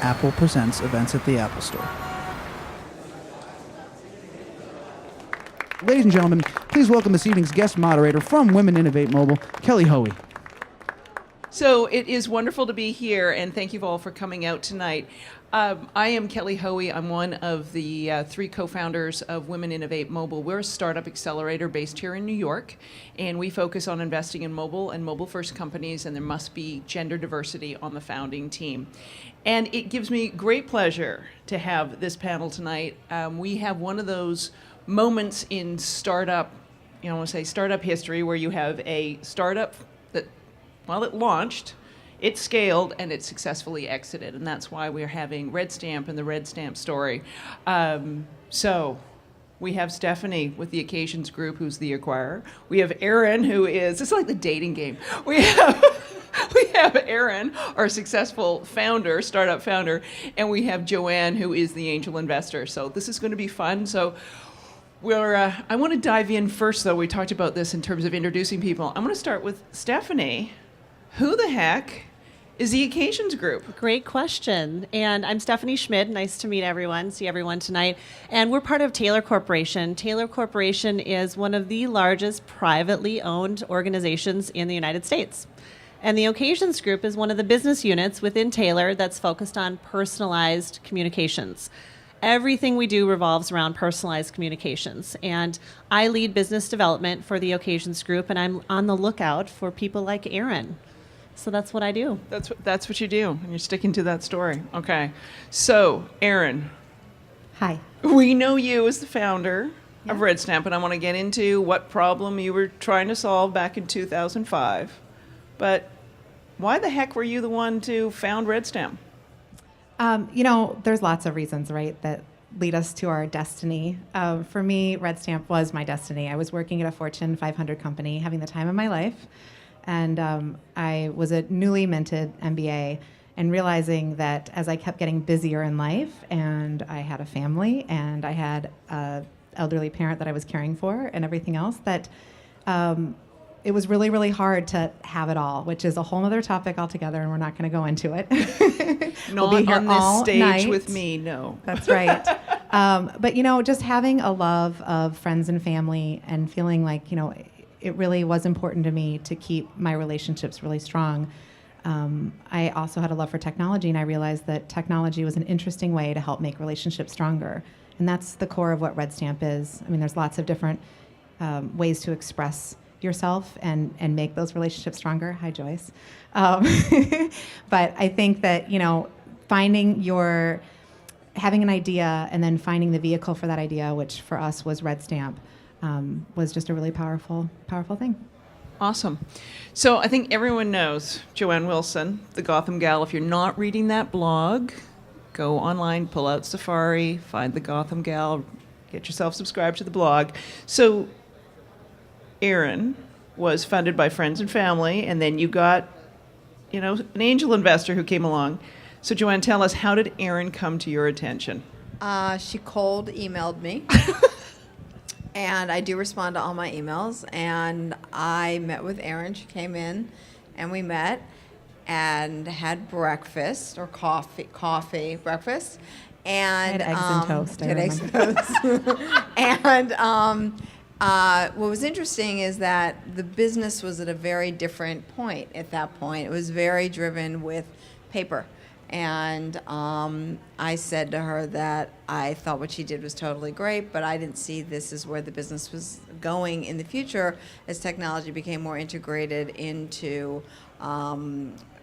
Apple Presents events at the Apple Store. Ladies and gentlemen, please welcome this evening's guest moderator from Women Innovate Mobile, Kelly Hoey. So it is wonderful to be here, and thank you all for coming out tonight. I am Kelly Hoey. I'm one of the three co-founders of Women Innovate Mobile. We're a startup accelerator based here in New York, and we focus on investing in mobile and mobile-first companies, and there must be gender diversity on the founding team. And it gives me great pleasure to have this panel tonight. We have one of those moments in startup, I want to say startup history, where you have a startup that, well, it launched, it scaled, and it successfully exited. And that's why we're having Red Stamp and the Red Stamp story. So we have Stephanie with the Occasions Group, who's the acquirer. We have Aaron, who is, it's like the dating game. We have Aaron, our successful founder, startup founder, and we have Joanne, who is the angel investor. So this is going to be fun. So I want to dive in first, though. We talked about this in terms of introducing people. I'm going to start with Stephanie. Who the heck is the Occasions Group? Great question. And I'm Stephanie Schmidt. Nice to meet everyone, see everyone tonight. And we're part of Taylor Corporation. Taylor Corporation is one of the largest privately owned organizations in the United States. And the Occasions Group is one of the business units within Taylor that's focused on personalized communications. Everything we do revolves around personalized communications. And I lead business development for the Occasions Group, and I'm on the lookout for people like Aaron. So that's what I do. That's what you do, and you're sticking to that story. Okay. So, Aaron. Hi. We know you as the founder of Red Stamp, and I want to get into what problem you were trying to solve back in 2005. But why the heck were you the one to found Red Stamp? There's lots of reasons, right, that lead us to our destiny. For me, Red Stamp was my destiny. I was working at a Fortune 500 company, having the time of my life. And I was a newly minted MBA and realizing that as I kept getting busier in life and I had a family and I had an elderly parent that I was caring for and everything else, that it was really, really hard to have it all, which is a whole other topic altogether, and we're not going to go into it. Not we'll be here on this all stage night. with me, no. That's right. But, just having a love of friends and family and feeling like, it really was important to me to keep my relationships really strong. I also had a love for technology, and I realized that technology was an interesting way to help make relationships stronger. And that's the core of what Red Stamp is. I mean, there's lots of different ways to express yourself and make those relationships stronger. Hi, Joyce. But I think that, having an idea and then finding the vehicle for that idea, which for us was Red Stamp, was just a really powerful thing. Awesome. So I think everyone knows Joanne Wilson, the Gotham Gal. If you're not reading that blog, go online, pull out Safari, find the Gotham Gal, get yourself subscribed to the blog. So Aaron was funded by friends and family, and then you got, an angel investor who came along. So Joanne, tell us, how did Aaron come to your attention? She cold emailed me, and I do respond to all my emails, and I met with Aaron. She came in, and we met and had breakfast, or breakfast. And I had eggs and toast. Had eggs and toast. And what was interesting is that the business was at a very different point at that point. It was very driven with paper. And I said to her that I thought what she did was totally great, but I didn't see this as where the business was going in the future as technology became more integrated into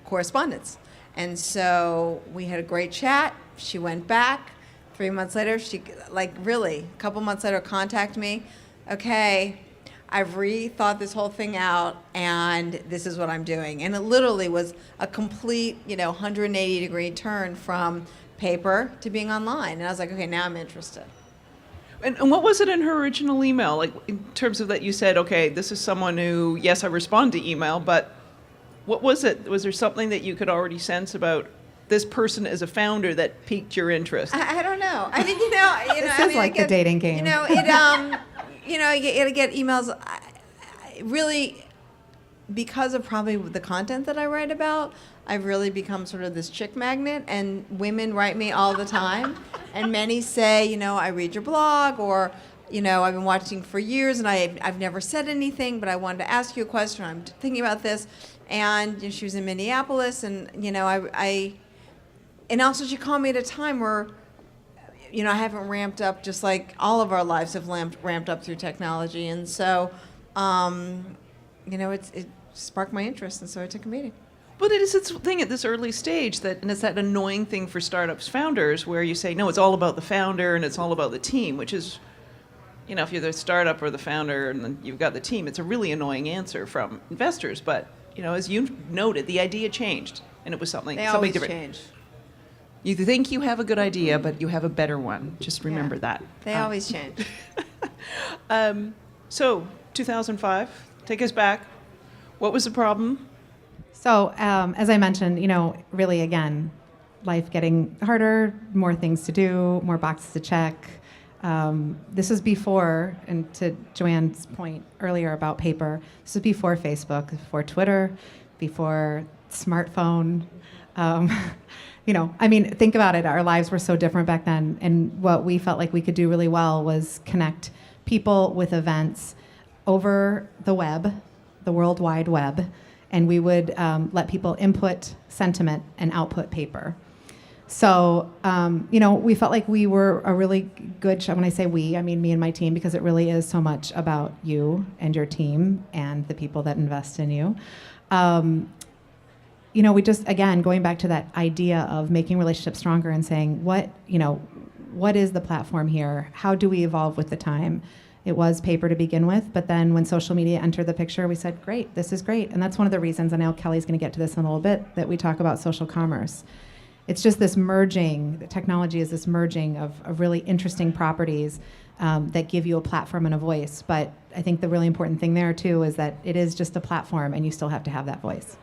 correspondence. And so we had a great chat. She went back. 3 months later, a couple months later, contacted me. Okay, I've rethought this whole thing out, and this is what I'm doing. And it literally was a complete, 180-degree turn from paper to being online. And I was like, okay, now I'm interested. And what was it in her original email? Like, in terms of that you said, okay, this is someone who, yes, I respond to email, but what was it? Was there something that you could already sense about this person as a founder that piqued your interest? I don't know. I mean, This is like the dating game. You get emails. Really, because of probably the content that I write about, I've really become sort of this chick magnet, and women write me all the time. And many say, I read your blog, or, I've been watching for years and I've never said anything, but I wanted to ask you a question. I'm thinking about this. And she was in Minneapolis, and, and also she called me at a time where, I haven't ramped up, just like all of our lives have ramped up through technology. And so, it sparked my interest, and so I took a meeting. But it is its thing at this early stage and it's that annoying thing for startups founders where you say, no, it's all about the founder and it's all about the team, which is, if you're the startup or the founder and then you've got the team, it's a really annoying answer from investors. But, as you noted, the idea changed and it was something always different. Change. You think you have a good idea, but you have a better one. Just remember that. They always change. So, 2005, take us back. What was the problem? So, as I mentioned, really, again, life getting harder, more things to do, more boxes to check. This was before, and to Joanne's point earlier about paper, this was before Facebook, before Twitter, before smartphone. Think about it. Our lives were so different back then, and what we felt like we could do really well was connect people with events over the web, the World Wide Web, and we would let people input sentiment and output paper. So, we felt like we were a really good show. When I say we, I mean me and my team, because it really is so much about you and your team and the people that invest in you. We just, again, going back to that idea of making relationships stronger and saying, what is the platform here? How do we evolve with the time? It was paper to begin with, but then when social media entered the picture, we said, great, this is great. And that's one of the reasons, I know Kelly's going to get to this in a little bit, that we talk about social commerce. It's just this merging, the technology is this merging of really interesting properties that give you a platform and a voice. But I think the really important thing there, too, is that it is just a platform and you still have to have that voice.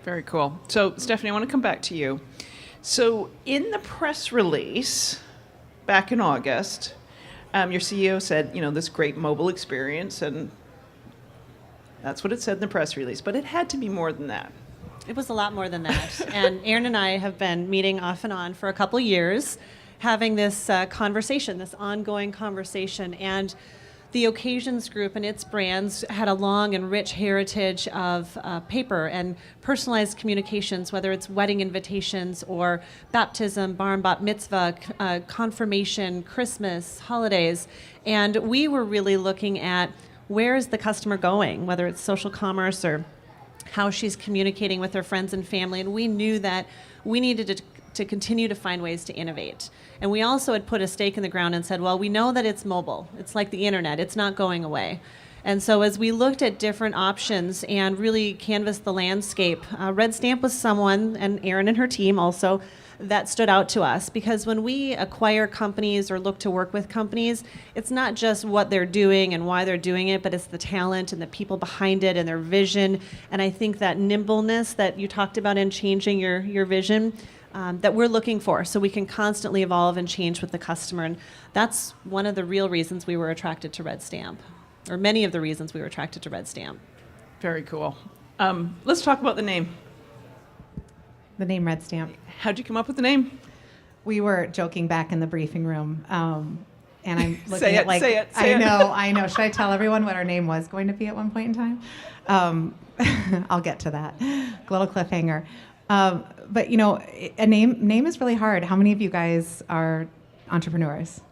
Very cool. So, Stephanie, I want to come back to you. So, in the press release back in August, your CEO said, this great mobile experience, and that's what it said in the press release. But it had to be more than that. It was a lot more than that. And Aaron and I have been meeting off and on for a couple years, having this conversation, this ongoing conversation. And the Occasions Group and its brands had a long and rich heritage of paper and personalized communications, whether it's wedding invitations or baptism, bar and bat mitzvah, confirmation, Christmas, holidays. And we were really looking at where is the customer going, whether it's social commerce or how she's communicating with her friends and family. And we knew that we needed to continue to find ways to innovate. And we also had put a stake in the ground and said, well, we know that it's mobile. It's like the internet. It's not going away. And so as we looked at different options and really canvassed the landscape, Red Stamp was someone, and Erin and her team also, that stood out to us. Because when we acquire companies or look to work with companies, it's not just what they're doing and why they're doing it, but it's the talent and the people behind it and their vision. And I think that nimbleness that you talked about in changing your vision, that we're looking for, so we can constantly evolve and change with the customer. And that's one of the real reasons we were attracted to Red Stamp, or many of the reasons we were attracted to Red Stamp. Very cool. Let's talk about the name. The name Red Stamp. How'd you come up with the name? We were joking back in the briefing room, and I'm looking Say at it, like, say it. I know. Should I tell everyone what our name was going to be at one point in time? I'll get to that. Little cliffhanger. But a name is really hard. How many of you guys are entrepreneurs?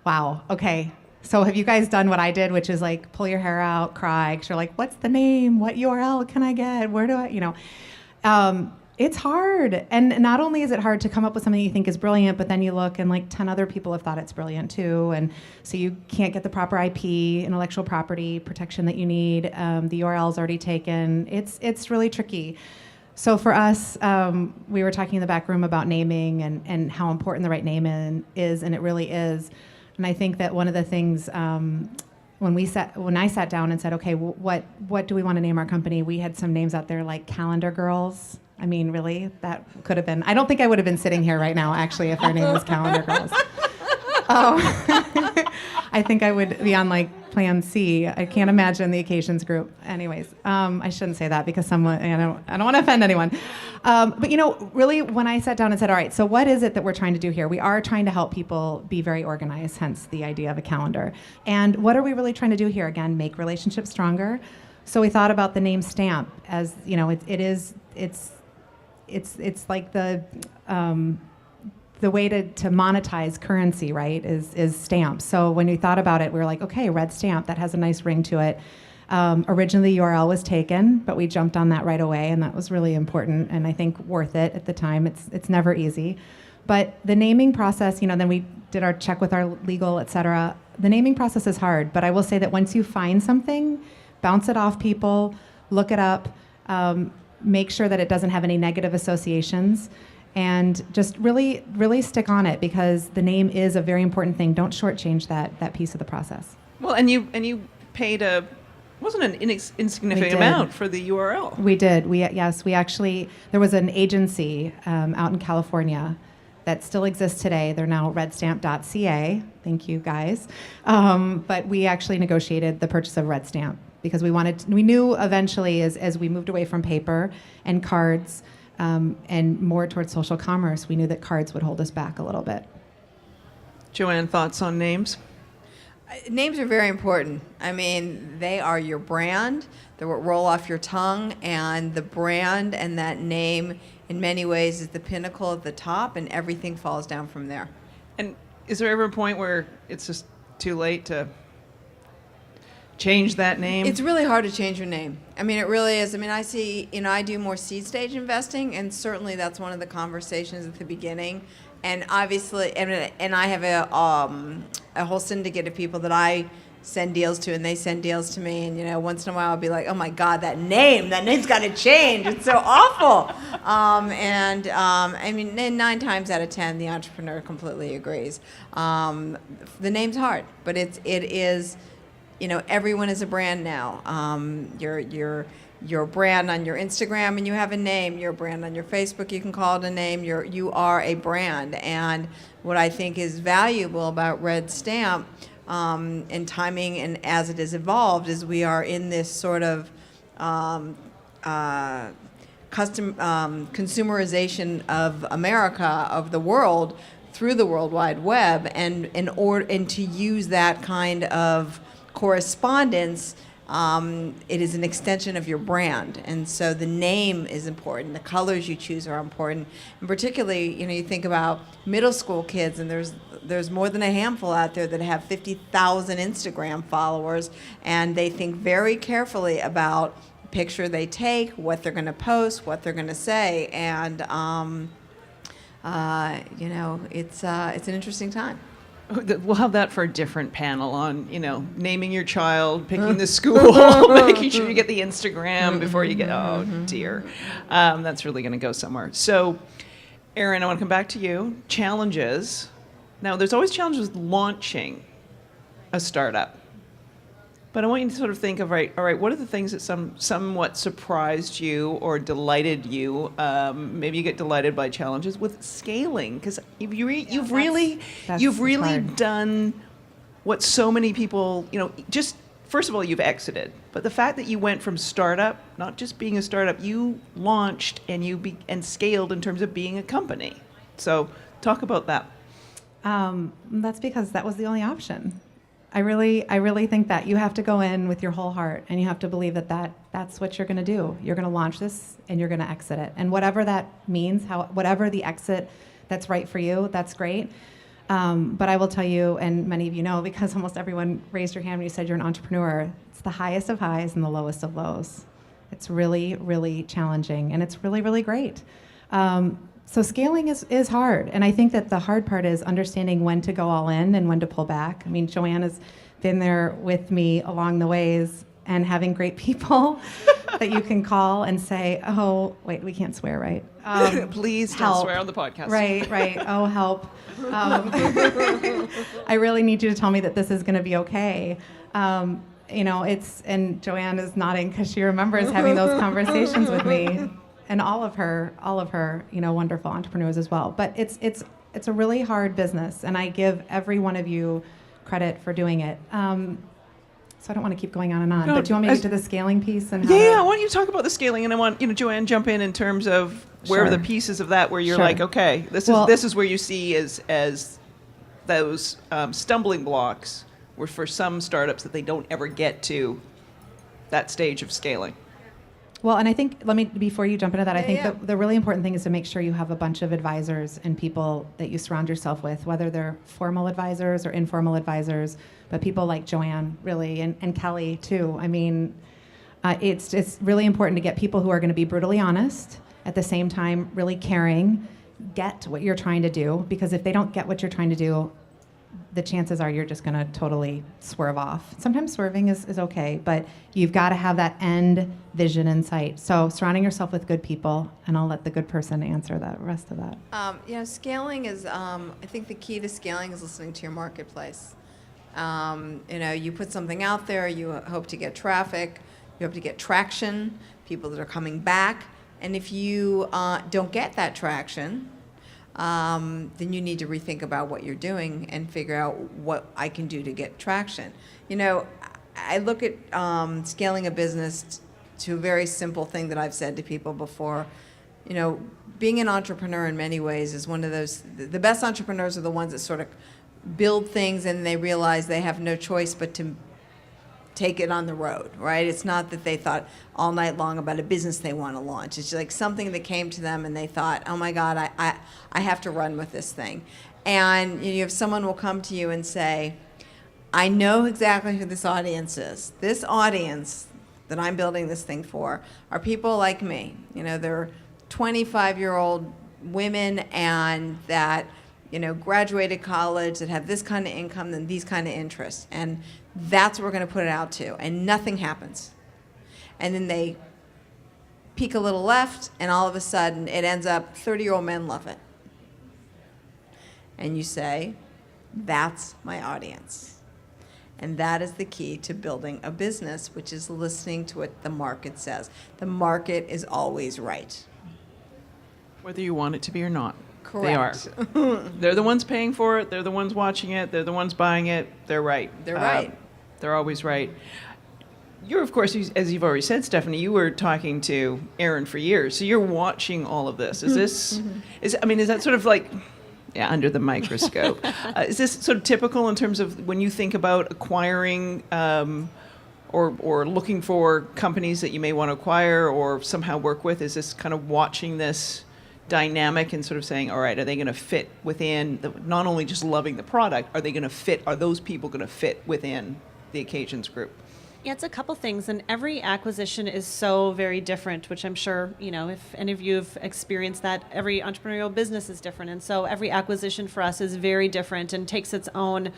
Wow. Okay. So have you guys done what I did, which is like pull your hair out, cry, 'cause you're like, what's the name? What URL can I get? Where do I, it's hard. And not only is it hard to come up with something you think is brilliant, but then you look and like 10 other people have thought it's brilliant too. And so you can't get the proper IP, intellectual property protection that you need. The URL is already taken. It's really tricky. So for us, we were talking in the back room about naming and how important the right name is, and it really is. And I think that one of the things when I sat down and said, okay, what do we want to name our company? We had some names out there like Calendar Girls. I mean, really, that could have been. I don't think I would have been sitting here right now, actually, if our name was Calendar Girls. I think I would be on like plan C. I can't imagine the occasions group. Anyways, I shouldn't say that because someone, I don't want to offend anyone. But really, when I sat down and said, all right, so what is it that we're trying to do here? We are trying to help people be very organized, hence the idea of a calendar. And what are we really trying to do here? Again, make relationships stronger. So we thought about the name Stamp as, it's like the way to monetize currency, right, is stamps. So when we thought about it, we were like, okay, red stamp, that has a nice ring to it. Originally, the URL was taken, but we jumped on that right away, and that was really important, and I think worth it at the time. It's never easy. But the naming process, then we did our check with our legal, et cetera. The naming process is hard, but I will say that once you find something, bounce it off people, look it up, make sure that it doesn't have any negative associations, and just really, really stick on it because the name is a very important thing. Don't shortchange that piece of the process. Well, and you paid wasn't an insignificant amount for the URL. We did. We actually, there was an agency out in California that still exists today. They're now redstamp.ca. Thank you, guys. But we actually negotiated the purchase of Red Stamp because we knew eventually as we moved away from paper and cards, and more towards social commerce, we knew that cards would hold us back a little bit. Joanne, thoughts on names? Names are very important. I mean, they are your brand. They're what roll off your tongue, and the brand and that name, in many ways, is the pinnacle at the top, and everything falls down from there. And is there ever a point where it's just too late to change that name? It's really hard to change your name. I mean, it really is. I mean, I see, I do more seed stage investing, and certainly that's one of the conversations at the beginning. And obviously, and I have a whole syndicate of people that I send deals to, and they send deals to me. And once in a while, I'll be like, "Oh my God, that name's got to change. It's so awful." I mean, 9 times out of 10, the entrepreneur completely agrees. The name's hard, but it is. Everyone is a brand now. Your brand on your Instagram, and you have a name. Your brand on your Facebook, you can call it a name. You are a brand. And what I think is valuable about Red Stamp and timing, and as it has evolved, is we are in this sort of consumerization of America, of the world, through the World Wide Web, and to use that kind of correspondence, it is an extension of your brand, and so the name is important. The colors you choose are important, and particularly, you think about middle school kids, and there's more than a handful out there that have 50,000 Instagram followers, and they think very carefully about the picture they take, what they're going to post, what they're going to say, and it's an interesting time. We'll have that for a different panel on, naming your child, picking the school, making sure you get the Instagram before you get, oh dear. That's really going to go somewhere. So, Erin, I want to come back to you. Challenges. Now, there's always challenges with launching a startup. But I want you to sort of think of, all right, what are the things that somewhat surprised you or delighted you? Maybe you get delighted by challenges with scaling, because you've really done what so many people, just first of all, you've exited. But the fact that you went from startup, not just being a startup, you launched and scaled in terms of being a company. So talk about that. That's because that was the only option. I really think that you have to go in with your whole heart, and you have to believe that's what you're going to do. You're going to launch this, and you're going to exit it. And whatever that means, whatever the exit that's right for you, that's great. But I will tell you, and many of you know, because almost everyone raised your hand when you said you're an entrepreneur, it's the highest of highs and the lowest of lows. It's really, really challenging, and it's really, really great. So scaling is hard, and I think that the hard part is understanding when to go all in and when to pull back. I mean, Joanne has been there with me along the ways, and having great people that you can call and say, oh, wait, we can't swear, right? Please help. Don't swear on the podcast. Right. Oh, help. I really need you to tell me that this is going to be okay. And Joanne is nodding because she remembers having those conversations with me. And all of her, wonderful entrepreneurs as well. But it's a really hard business, and I give every one of you credit for doing it. So I don't want to keep going on and on. No, But do you want me to get to the scaling piece and how Yeah, to- I want you to talk about the scaling, and I want Joanne jump in terms of where are Sure. the pieces of that where you're Sure. like, okay, this is where you see as those stumbling blocks were for some startups that they don't ever get to that stage of scaling. Well, and I think, before you jump into that, I think yeah. the really important thing is to make sure you have a bunch of advisors and people that you surround yourself with, whether they're formal advisors or informal advisors, but people like Joanne, really, and Kelly, too. I mean, it's really important to get people who are going to be brutally honest, at the same time, really caring, get what you're trying to do, because if they don't get what you're trying to do, the chances are you're just going to totally swerve off. Sometimes swerving is okay, but you've got to have that end vision in sight. So surrounding yourself with good people, and I'll let the good person answer that rest of that. Scaling is, I think the key to scaling is listening to your marketplace. You put something out there, you hope to get traffic, you hope to get traction, people that are coming back, and if you don't get that traction, then you need to rethink about what you're doing and figure out what I can do to get traction. I look at scaling a business to a very simple thing that I've said to people before. Being an entrepreneur in many ways is one of those, the best entrepreneurs are the ones that sort of build things and they realize they have no choice but to take it on the road, right? It's not that they thought all night long about a business they want to launch. It's like something that came to them and they thought, oh my God, I have to run with this thing. And if someone will come to you and say, I know exactly who this audience is. This audience that I'm building this thing for are people like me. They're 25-year-old women and that graduated college, that have this kind of income and these kind of interests. And that's what we're going to put it out to. And nothing happens. And then they peek a little left, and all of a sudden it ends up 30-year-old men love it. And you say, that's my audience. And that is the key to building a business, which is listening to what the market says. The market is always right. Whether you want it to be or not. Correct. They are. They're the ones paying for it. They're the ones watching it. They're the ones buying it. They're right. They're right. They're always right. You're, of course, as you've already said, Stephanie, you were talking to Aaron for years, so you're watching all of this. Is this, is that sort of like, under the microscope? Is this sort of typical in terms of when you think about acquiring or looking for companies that you may want to acquire or somehow work with? Is this kind of watching this dynamic and sort of saying, all right, are they going to fit within not only just loving the product, are those people going to fit within the occasions group? Yeah, it's a couple things, and every acquisition is so very different, which I'm sure, if any of you have experienced that, every entrepreneurial business is different, and so every acquisition for us is very different and takes its own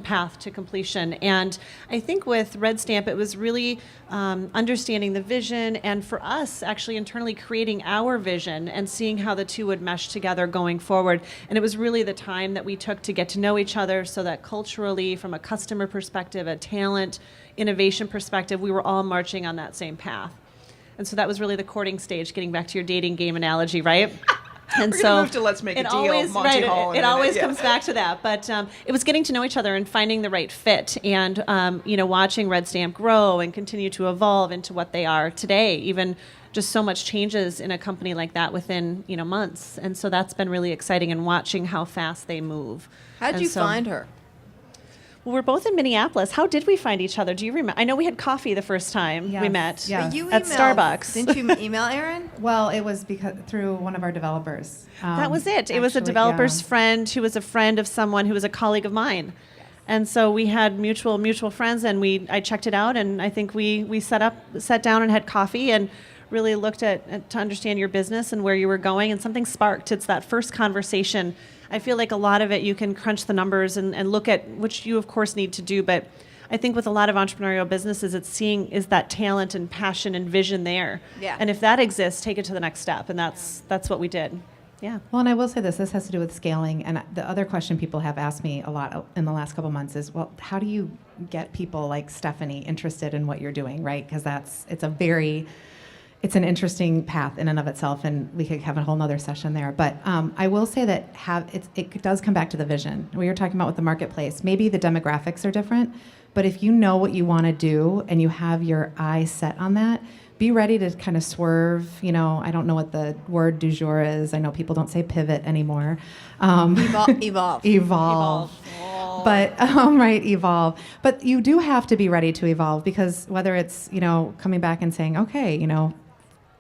path to completion. And I think with Red Stamp, it was really understanding the vision, and for us, actually internally creating our vision and seeing how the two would mesh together going forward. And it was really the time that we took to get to know each other so that culturally, from a customer perspective, a talent, innovation perspective, we were all marching on that same path. And so that was really the courting stage, getting back to your dating game analogy, right? And We're so gonna move to Let's Make a Deal, Monty Hall. It always comes back to that. But it was getting to know each other and finding the right fit, and watching Red Stamp grow and continue to evolve into what they are today. Even just so much changes in a company like that within months, and so that's been really exciting. And watching how fast they move. How did you find her? Well, we're both in Minneapolis. How did we find each other? Do you remember? I know we had coffee the first time we met Yes. You at emailed- Starbucks. Didn't you email Aaron? Well, it was because through one of our developers. That was it. It was a developer's friend who was a friend of someone who was a colleague of mine. And so we had mutual friends, and I checked it out, and I think we sat down and had coffee and really looked at to understand your business and where you were going, and something sparked. It's that first conversation. I feel like a lot of it you can crunch the numbers and look at, which you of course need to do, but I think with a lot of entrepreneurial businesses, it's seeing is that talent and passion and vision there. Yeah. And if that exists, take it to the next step, and that's what we did. Yeah. Well, and I will say this has to do with scaling. And the other question people have asked me a lot in the last couple of months is, well, how do you get people like Stephanie interested in what you're doing, right? Because it's an interesting path in and of itself, and we could have a whole nother session there. But I will say that it does come back to the vision. We were talking about with the marketplace. Maybe the demographics are different, But if you know what you want to do and you have your eye set on that, be ready to kind of swerve. I don't know what the word du jour is. I know people don't say pivot anymore. Evolve. Evolve. But right, evolve. But you do have to be ready to evolve, because whether it's coming back and saying, okay,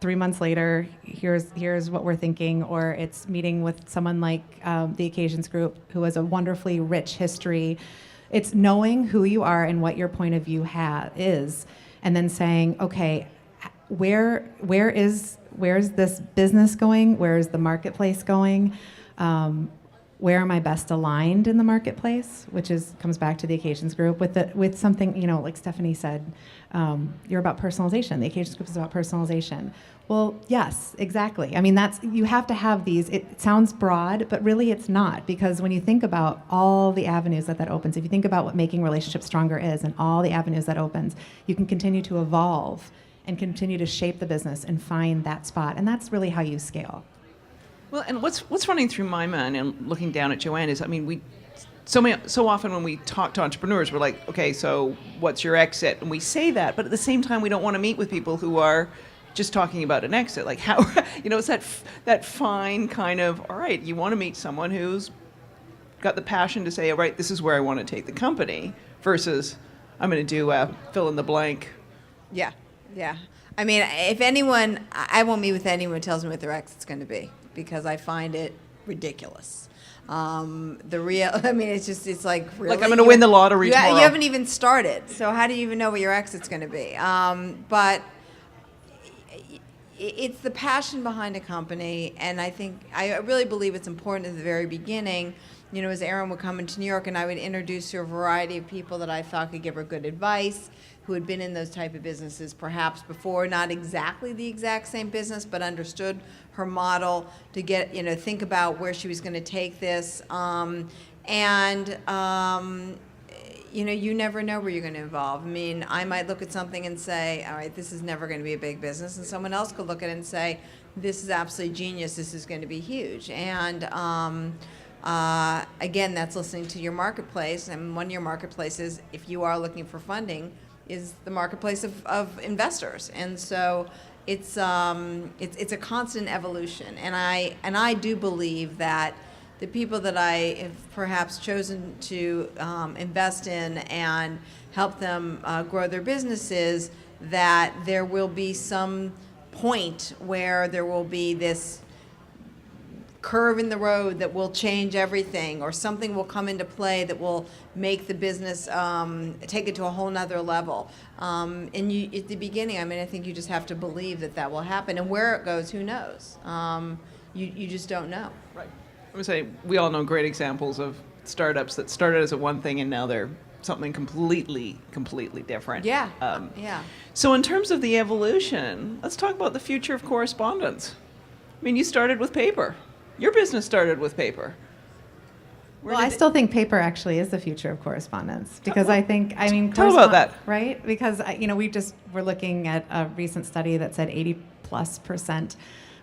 3 months later, here's what we're thinking, or it's meeting with someone like the Occasions Group, who has a wonderfully rich history. It's knowing who you are and what your point of view is, and then saying, okay, where is this business going? Where is the marketplace going? Where am I best aligned in the marketplace? Which comes back to the Occasions Group with something, like Stephanie said, you're about personalization. The Occasions Group is about personalization. Well, yes, exactly. I mean, you have to have these. It sounds broad, but really it's not, because when you think about all the avenues that opens, if you think about what making relationships stronger is and all the avenues that opens, you can continue to evolve and continue to shape the business and find that spot. And that's really how you scale. Well, and what's running through my mind and looking down at Joanne is, I mean, we so often when we talk to entrepreneurs, we're like, okay, so what's your exit? And we say that, but at the same time, we don't want to meet with people who are just talking about an exit. Like how, it's that fine kind of, all right, you want to meet someone who's got the passion to say, all right, this is where I want to take the company, versus I'm going to do a fill in the blank. Yeah. I mean, if anyone, I won't meet with anyone who tells me what their exit's going to be, because I find it ridiculous. It's like, really? Like I'm going to win the lottery tomorrow. You haven't even started, so how do you even know what your exit's going to be? But it's the passion behind a company, and I really believe it's important at the very beginning. As Erin would come into New York, and I would introduce her a variety of people that I thought could give her good advice, who had been in those type of businesses perhaps before, not exactly the exact same business, but understood her model to get, think about where she was going to take this. You never know where you're going to evolve. I mean, I might look at something and say, all right, this is never going to be a big business. And someone else could look at it and say, this is absolutely genius. This is going to be huge. And again, that's listening to your marketplace. And one of your marketplaces, if you are looking for funding, is the marketplace of investors. And so it's a constant evolution. And I do believe that the people that I have perhaps chosen to invest in and help them grow their businesses, that there will be some point where there will be this curve in the road that will change everything, or something will come into play that will make the business take it to a whole nother level. And at the beginning, I think you just have to believe that will happen. And where it goes, who knows? You just don't know. Right. I would say we all know great examples of startups that started as a one thing and now they're something completely different. Yeah. So in terms of the evolution, let's talk about the future of correspondence. I mean, you started with paper. Your business started with paper. Well, I still think paper actually is the future of correspondence, because Tell about that. Right? Because we're looking at a recent study that said 80+%,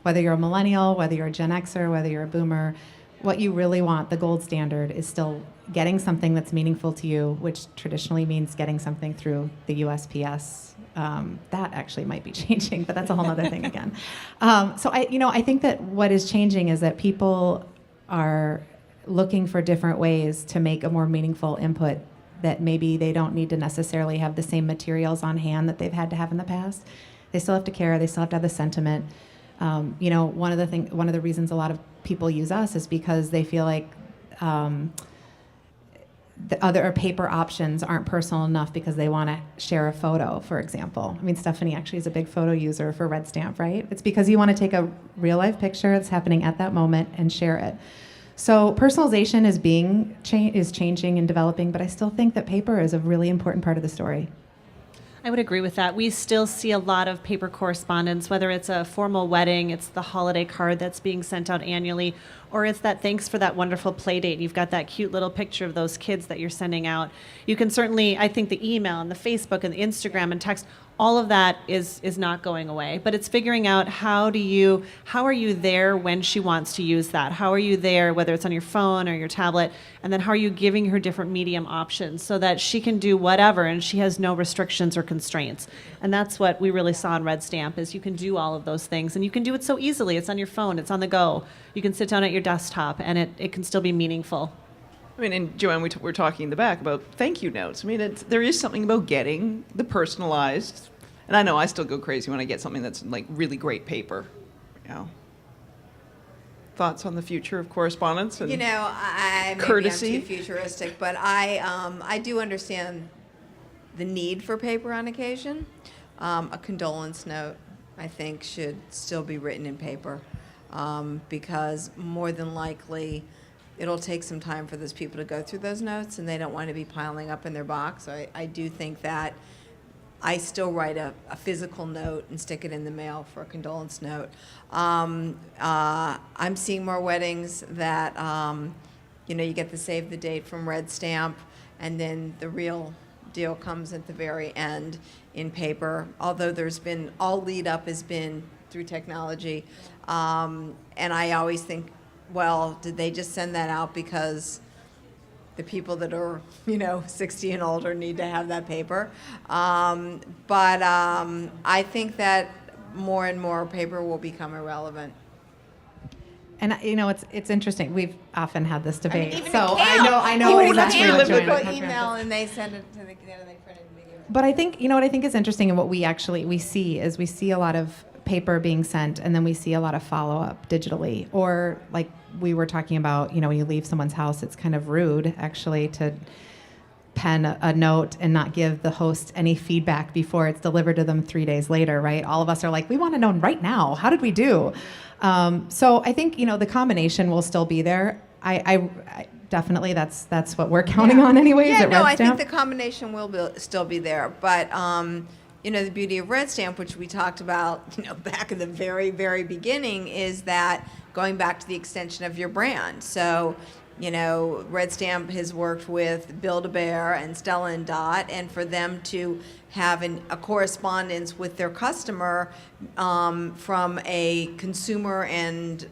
whether you're a millennial, whether you're a Gen Xer, whether you're a boomer, what you really want, the gold standard, is still getting something that's meaningful to you, which traditionally means getting something through the USPS. That actually might be changing, but that's a whole other thing again. So I think that what is changing is that people are looking for different ways to make a more meaningful input, that maybe they don't need to necessarily have the same materials on hand that they've had to have in the past. They still have to care. They still have to have the sentiment. One of the reasons a lot of people use us is because they feel like the other paper options aren't personal enough, because they want to share a photo, for example. I mean, Stephanie actually is a big photo user for Red Stamp, right? It's because you want to take a real life picture that's happening at that moment and share it. So personalization is changing and developing, but I still think that paper is a really important part of the story. I would agree with that. We still see a lot of paper correspondence, whether it's a formal wedding, it's the holiday card that's being sent out annually, or it's that thanks for that wonderful play date. You've got that cute little picture of those kids that you're sending out. You can certainly, I think the email and the Facebook and the Instagram and text, all of that is not going away, but it's figuring out how are you there when she wants to use that? How are you there, whether it's on your phone or your tablet, and then how are you giving her different medium options so that she can do whatever and she has no restrictions or constraints. And that's what we really saw in Red Stamp is you can do all of those things, and you can do it so easily. It's on your phone, it's on the go. You can sit down at your desktop, and it can still be meaningful. I mean, and Joanne, we're talking in the back about thank you notes. I mean, there is something about getting the personalized, and I know I still go crazy when I get something that's like really great paper. You know, thoughts on the future of correspondence and courtesy? I'm too futuristic, but I do understand the need for paper on occasion. A condolence note, I think, should still be written in paper because more than likely it'll take some time for those people to go through those notes, and they don't want to be piling up in their box. So I do think that I still write a physical note and stick it in the mail for a condolence note. I'm seeing more weddings that, you get the save the date from Red Stamp, and then the real deal comes at the very end in paper, although all lead up has been through technology. And I always think, well, did they just send that out because the people that are, 60 and older need to have that paper? But I think that more and more paper will become irrelevant. And it's interesting. We've often had this debate, even so the I know exactly what people Joanne's talking email about. and they send it to they print it in video. But I think what I think is interesting, and what we see a lot of paper being sent, and then we see a lot of follow-up digitally, or like we were talking about, when you leave someone's house, it's kind of rude actually to pen a note and not give the host any feedback before it's delivered to them 3 days later, right? All of us are like, we want to know right now, how did we do? So I think the combination will still be there. I definitely that's what we're counting on anyways. Yeah, at no, Red I think Stamp. the combination will still be there, but the beauty of Red Stamp, which we talked about, back in the very, very beginning, is that going back to the extension of your brand. So, Red Stamp has worked with Build-A-Bear and Stella and Dot, and for them to have a correspondence with their customer from a consumer and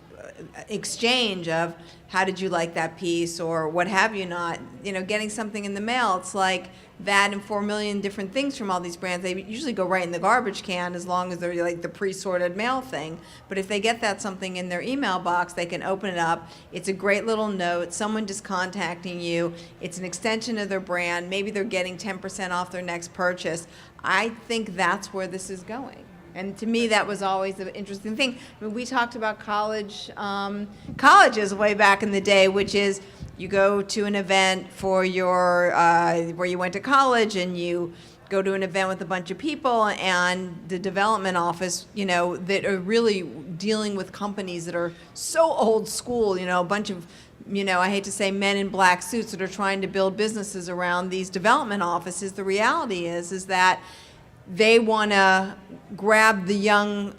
exchange of how did you like that piece or what have you not, getting something in the mail, it's like that and 4 million different things from all these brands. They usually go right in the garbage can as long as they're like the pre-sorted mail thing. But if they get that something in their email box, they can open it up. It's a great little note. Someone just contacting you. It's an extension of their brand. Maybe they're getting 10% off their next purchase. I think that's where this is going. And to me, that was always an interesting thing. I mean, we talked about colleges way back in the day, which is you go to an event for your where you went to college, and you go to an event with a bunch of people, and the development office, that are really dealing with companies that are so old school, a bunch of, I hate to say men in black suits that are trying to build businesses around these development offices. The reality is that they want to grab the young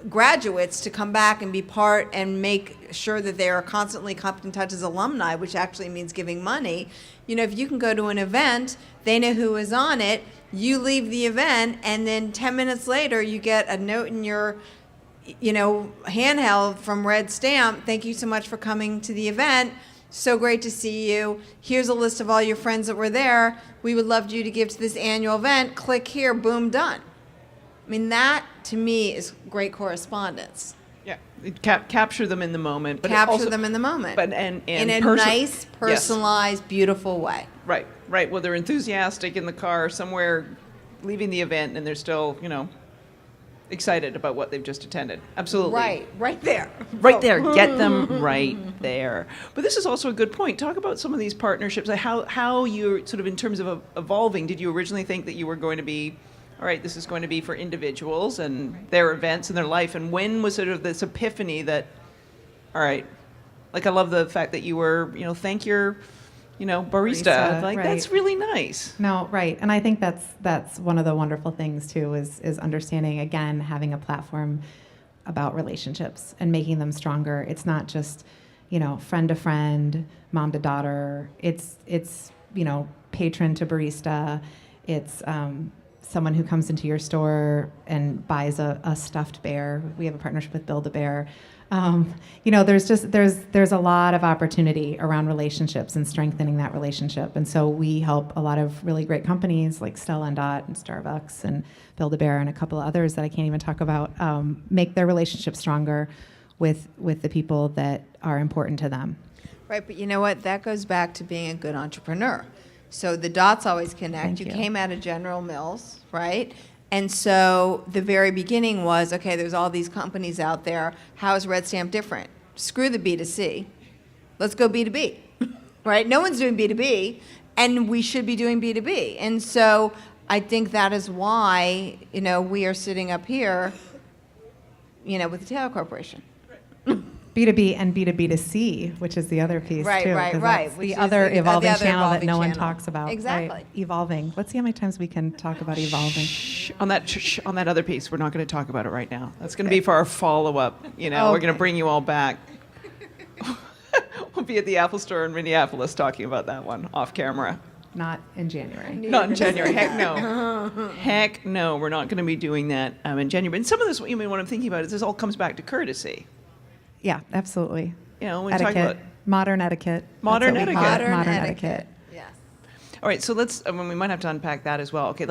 graduates to come back and be part and make sure that they are constantly kept in touch as alumni, which actually means giving money. If you can go to an event, they know who is on it, you leave the event, and then 10 minutes later you get a note in your handheld from Red Stamp, thank you so much for coming to the event. So great to see you. Here's a list of all your friends that were there. We would love you to give to this annual event. Click here, boom, done. I mean, that to me is great correspondence. Yeah, capture them in the moment. But Capture them in the moment. But and in a nice, personalized, beautiful way. Right. Well, they're enthusiastic in the car somewhere, leaving the event, and they're still, excited about what they've just attended. Absolutely. Right there. Right there. Get them right there. But this is also a good point. Talk about some of these partnerships. How you're sort of in terms of evolving. Did you originally think that you were going to be, all right, this is going to be for individuals and their events and their life? And when was sort of this epiphany that, all right, like I love the fact that you were, thank your, barista. Like, right. That's really nice. No, right. And I think that's one of the wonderful things too, is understanding, again, having a platform about relationships and making them stronger. It's not just, friend to friend, mom to daughter. It's patron to barista. It's someone who comes into your store and buys a stuffed bear. We have a partnership with Build-A-Bear. There's a lot of opportunity around relationships and strengthening that relationship. And so we help a lot of really great companies like Stella and Dot and Starbucks and Build-A-Bear and a couple of others that I can't even talk about, make their relationship stronger with the people that are important to them. Right, but you know what? That goes back to being a good entrepreneur. So the dots always connect. Thank You you. came out of General Mills, right? And so the very beginning was, okay, there's all these companies out there. How is Red Stamp different? Screw the B2C. Let's go B2B, right? No one's doing B2B, and we should be doing B2B. And so I think that is why, we are sitting up here, with the Taylor Corporation. B2B and B2B2C, which is the other piece Right, too. right, 'cause right, that's which the is other the evolving other channel that evolving no one channel. talks about. Exactly. Right? Evolving. Let's see how many times we can talk about evolving. On that other piece, we're not going to talk about it right now. That's going to be for our follow-up. We're going to bring you all back. We'll be at the Apple Store in Minneapolis talking about that one off camera. Not in January. Not in January. Heck no. Heck no. We're not going to be doing that in January. And some of this, what I'm thinking about is this all comes back to courtesy. Yeah, absolutely. When we talk Etiquette, about modern etiquette. Modern That's what we etiquette. call it, Modern etiquette. Yes. all right, so let's. We might have to unpack that as well. Okay,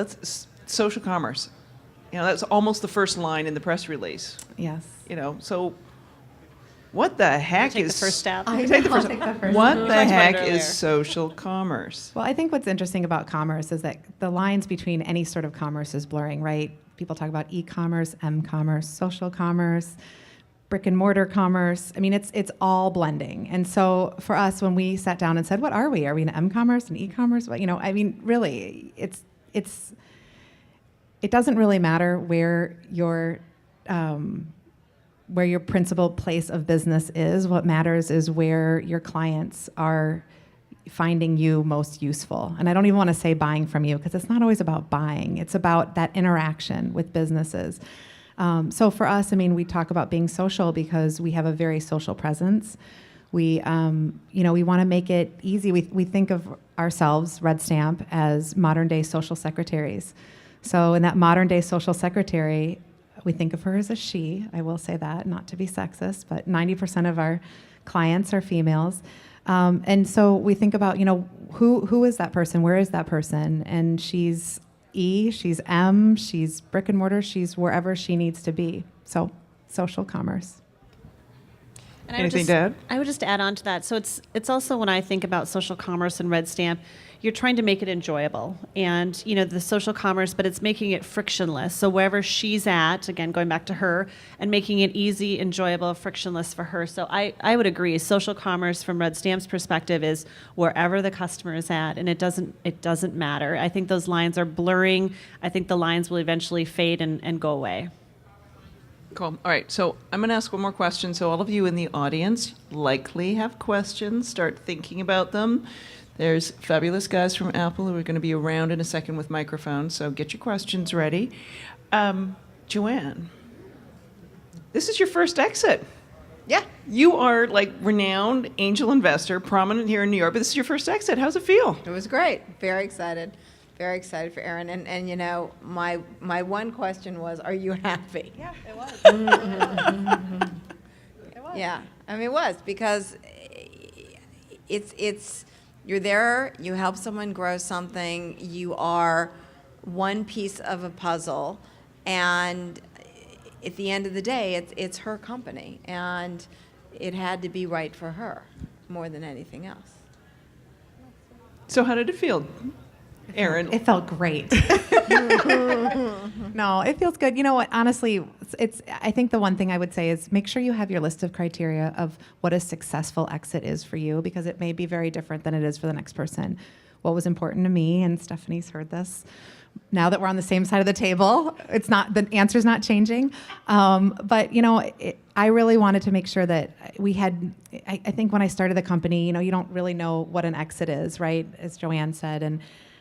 social commerce. That's almost the first line in the press release. Yes. So what the heck Take is the first stab. Take the first. I'll take the first What one. the talked about heck it earlier. is social commerce? Well, I think what's interesting about commerce is that the lines between any sort of commerce is blurring, right? People talk about e-commerce, m-commerce, social commerce, brick and mortar commerce. I mean, it's all blending. And so for us, when we sat down and said, what are we? Are we an m-commerce, an e-commerce? Really, it doesn't really matter where your principal place of business is. What matters is where your clients are finding you most useful. And I don't even want to say buying from you because it's not always about buying. It's about that interaction with businesses. So for us, we talk about being social because we have a very social presence. We want to make it easy. We think of ourselves, Red Stamp, as modern day social secretaries. So in that modern day social secretary, we think of her as a she. I will say that, not to be sexist, but 90% of our clients are females. And so we think about, who is that person? Where is that person? And she's E, she's M, she's brick and mortar, she's wherever she needs to be. So social commerce. And Anything to add? I would just add on to that. So it's also when I think about social commerce and Red Stamp, you're trying to make it enjoyable. And, the social commerce, but it's making it frictionless. So wherever she's at, again, going back to her, and making it easy, enjoyable, frictionless for her. So I would agree. Social commerce from Red Stamp's perspective is wherever the customer is at, and it doesn't matter. I think those lines are blurring. I think the lines will eventually fade and go away. Cool. All right, so I'm going to ask one more question. So all of you in the audience likely have questions. Start thinking about them. There's fabulous guys from Apple who are going to be around in a second with microphones, so get your questions ready. Joanne, this is your first exit. Yeah. You are renowned angel investor, prominent here in New York, but this is your first exit. How's it feel? It was great. Very excited. Very excited for Erin. And my one question was, are you happy? Yeah, it was. Yeah. It was because it's you're there, you help someone grow something, you are one piece of a puzzle, and at the end of the day, it's her company, and it had to be right for her more than anything else. So how did it feel, Erin? It felt great. No, it feels good. You know what? Honestly, I think the one thing I would say is make sure you have your list of criteria of what a successful exit is for you, because it may be very different than it is for the next person. What was important to me, and Stephanie's heard this, now that we're on the same side of the table, the answer's not changing. But I really wanted to make sure that we had, I think when I started the company, you don't really know what an exit is, right? As Joanne said, and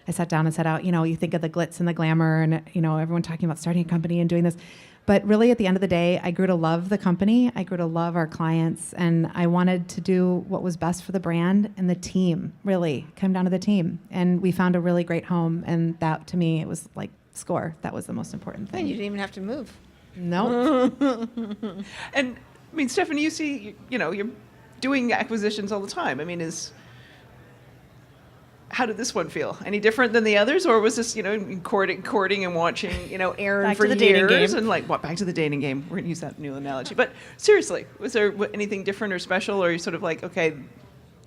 I sat down and set out, you think of the glitz and the glamour and, everyone talking about starting a company and doing this. But really, at the end of the day, I grew to love the company. I grew to love our clients. And I wanted to do what was best for the brand and the team, really. It came down to the team. And we found a really great home. And that, to me, it was score. That was the most important And you thing. didn't even have to move. Nope. And I mean, Stephanie, you see, you're doing acquisitions all the time. I mean, how did this one feel? Any different than the others, or was this, courting and watching, Aaron Back for to the dating years, game. and like, what? Back to the dating game. We're gonna use that new analogy. But seriously, was there anything different or special, or you sort of like, okay,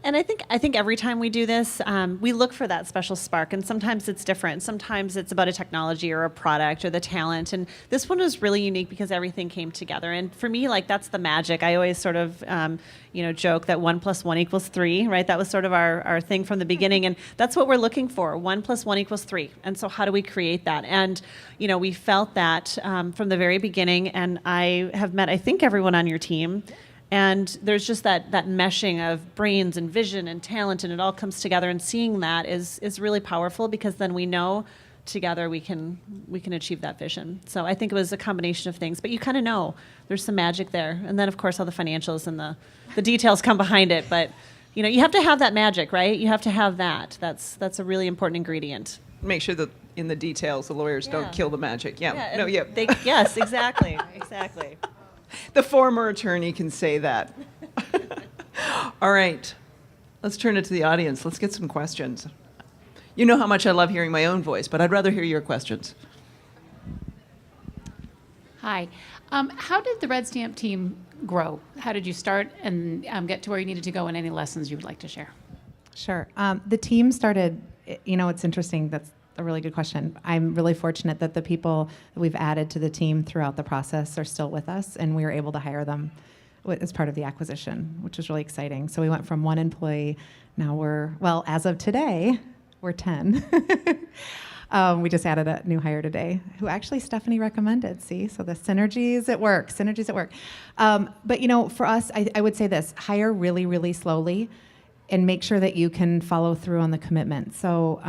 And I think every time we do this, we look for that special spark, and sometimes it's different. Sometimes it's about a technology or a product or the talent. And this one was really unique because everything came together. And for me, like that's the magic. I always sort of, joke that 1 + 1 = 3, right? That was sort of our thing from the beginning, and that's what we're looking for. 1 + 1 = 3. And so, how do we create that? And we felt that from the very beginning. And I have met, I think, everyone on your team. And there's just that meshing of brains and vision and talent, and it all comes together. And seeing that is really powerful, because then we know together we can achieve that vision. So I think it was a combination of things, but you kind of know there's some magic there. And then of course all the financials and the details come behind it. But you have to have that magic, right? You have to have that. That's a really important ingredient. make sure that in the details the lawyers don't kill the magic. Yes, exactly, exactly. The former attorney can say that. All right, let's turn it to the audience. Let's get some questions. You know how much I love hearing my own voice, but I'd rather hear your questions. Hi. How did the Red Stamp team grow? How did you start and get to where you needed to go, and any lessons you would like to share? Sure. The team started, it's interesting. That's a really good question. I'm really fortunate that the people that we've added to the team throughout the process are still with us, and we were able to hire them as part of the acquisition, which was really exciting. So we went from 1 employee, now as of today, we're 10. We just added a new hire today, who actually Stephanie recommended. See, so the synergies at work. But for us, I would say this: hire really, really slowly, and make sure that you can follow through on the commitment. So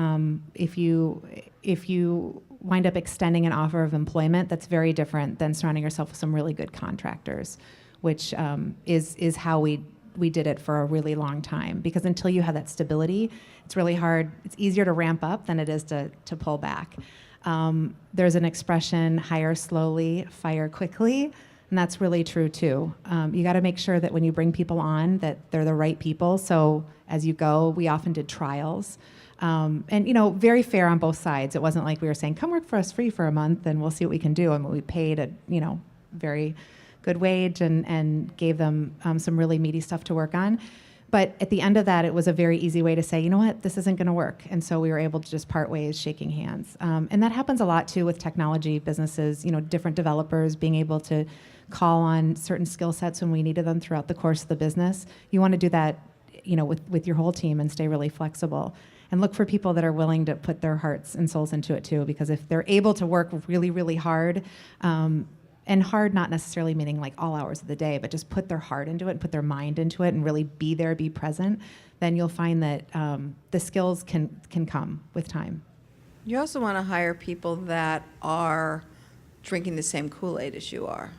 if you wind up extending an offer of employment, that's very different than surrounding yourself with some really good contractors, which is how we did it for a really long time. Because until you have that stability, it's really hard. It's easier to ramp up than it is to pull back. There's an expression, hire slowly, fire quickly. And that's really true too. You got to make sure that when you bring people on, that they're the right people. So as you go, we often did trials. And very fair on both sides. It wasn't like we were saying, come work for us free for a month and we'll see what we can do. I mean, we paid a very good wage and gave them some really meaty stuff to work on. But at the end of that, it was a very easy way to say, you know what, this isn't going to work. And so we were able to just part ways, shaking hands. And that happens a lot too with technology businesses, different developers being able to call on certain skill sets when we needed them throughout the course of the business. You want to do that, with your whole team and stay really flexible. And look for people that are willing to put their hearts and souls into it too, because if they're able to work really, really hard, and hard not necessarily meaning like all hours of the day, but just put their heart into it and put their mind into it and really be there, be present, then you'll find that the skills can come with time. You also want to hire people that are drinking the same Kool-Aid as you are,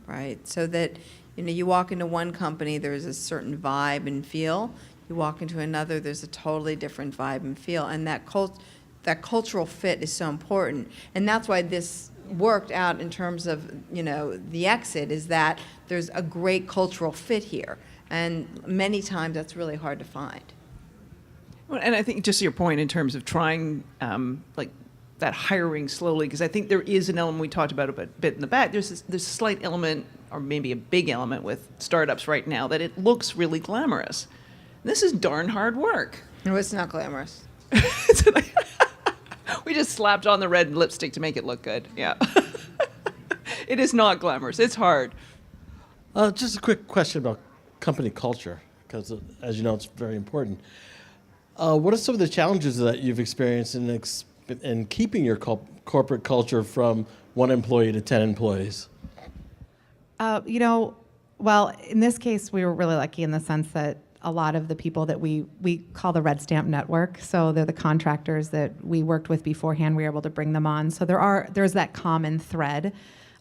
right? So that, you walk into one company, there's a certain vibe and feel. You walk into another, there's a totally different vibe and feel. And that cultural fit is so important. And that's why this worked out in terms of, the exit, is that there's a great cultural fit here. And many times that's really hard to find. Well, and I think just your point in terms of trying like that hiring slowly, because I think there is an element, we talked about a bit in the back, there's a slight element, or maybe a big element with startups right now, that it looks really glamorous. This is darn hard work. No, it's not glamorous. We just slapped on the red lipstick to make it look good. Yeah. It is not glamorous. It's hard. Just a quick question about company culture, because as you know, it's very important. What are some of the challenges that you've experienced in keeping your corporate culture from 1 employee to 10 employees? Well, in this case, we were really lucky in the sense that a lot of the people that we call the Red Stamp Network, so they're the contractors that we worked with beforehand, we were able to bring them on. So there's that common thread.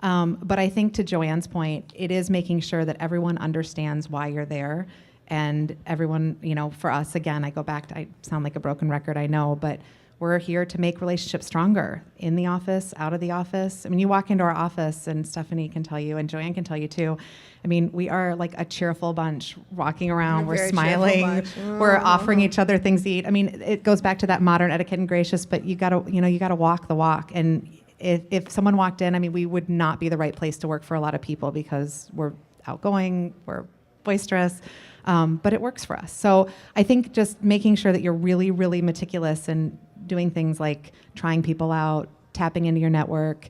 But I think to Joanne's point, it is making sure that everyone understands why you're there. And everyone, for us, again, I go back to, I sound like a broken record, I know, but We're here to make relationships stronger in the office, out of the office. I mean, you walk into our office, and Stephanie can tell you, and Joanne can tell you too. I mean, we are like a cheerful bunch walking around. We're a We're very cheerful smiling. bunch. We're offering each other things to eat. I mean, it goes back to that modern etiquette and gracious, but you gotta walk the walk. And if someone walked in, I mean, we would not be the right place to work for a lot of people because we're outgoing, we're boisterous. But it works for us. So I think just making sure that you're really, really meticulous and doing things like trying people out, tapping into your network,